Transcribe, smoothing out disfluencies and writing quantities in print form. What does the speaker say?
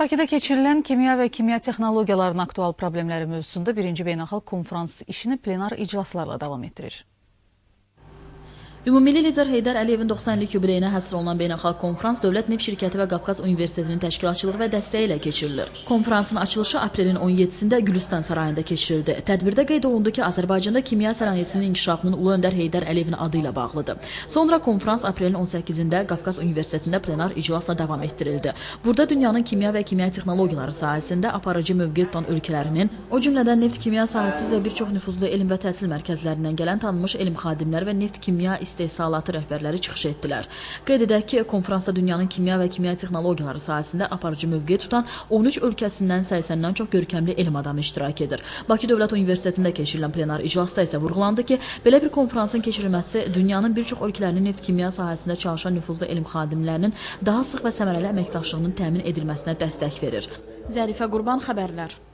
Bakıda keçirilən kimya və kimya texnologiyalarının aktual problemləri mövzusunda birinci beynəlxalq konferans işini plenar iclaslarla davam etdirir. Ümummilli lider Heydər Əliyevin 90 illik yubileyinə həsr olunan beynəlxalq konferans Dövlət Neft Şirkəti və Qafqaz Universitetinin təşkilatçılığı və dəstəyi ilə keçirilir. Konferansın açılışı aprelin 17-sində Gülüstan sarayında keçirildi. Tədbirdə qeyd olundu ki, Azərbaycanda kimya sənayesinin inkişafının Ulu Öndər Heydər Əliyevin adı ilə bağlıdır. Sonra konferans aprelin 18-də Qafqaz Universitetində plenar iclasla davam etdirildi. Burada dünyanın kimya və kimya texnologiyaları sahəsində aparıcı mövqe tutan ölkələrinin, o cümlədən neft kimya sahəsi üzrə bir çox nüfuzlu elm və təhsil mərkəzlərindən gələn tanınmış elm xadimləri və neft kimya istehsalatı rəhbərləri çıxış etdilər. Qeyd edək ki, konferansda dünyanın kimya və kimya texnologiyaları sahəsində aparıcı mövqe tutan 13 ölkəsindən 80-dən çox görkəmli elm adamı iştirak edir. Bakı Dövlət Universitetində keçirilən plenar iclasda isə vurğulandı ki, belə bir konferansın keçirilməsi dünyanın bir çox ölkələrinin neft kimya sahəsində çalışan nüfuzlu elm xadimlərinin daha sıx və səmərəli əməkdaşlığının təmin edilməsinə dəstək verir. Zərifə Qurban xəbərlər.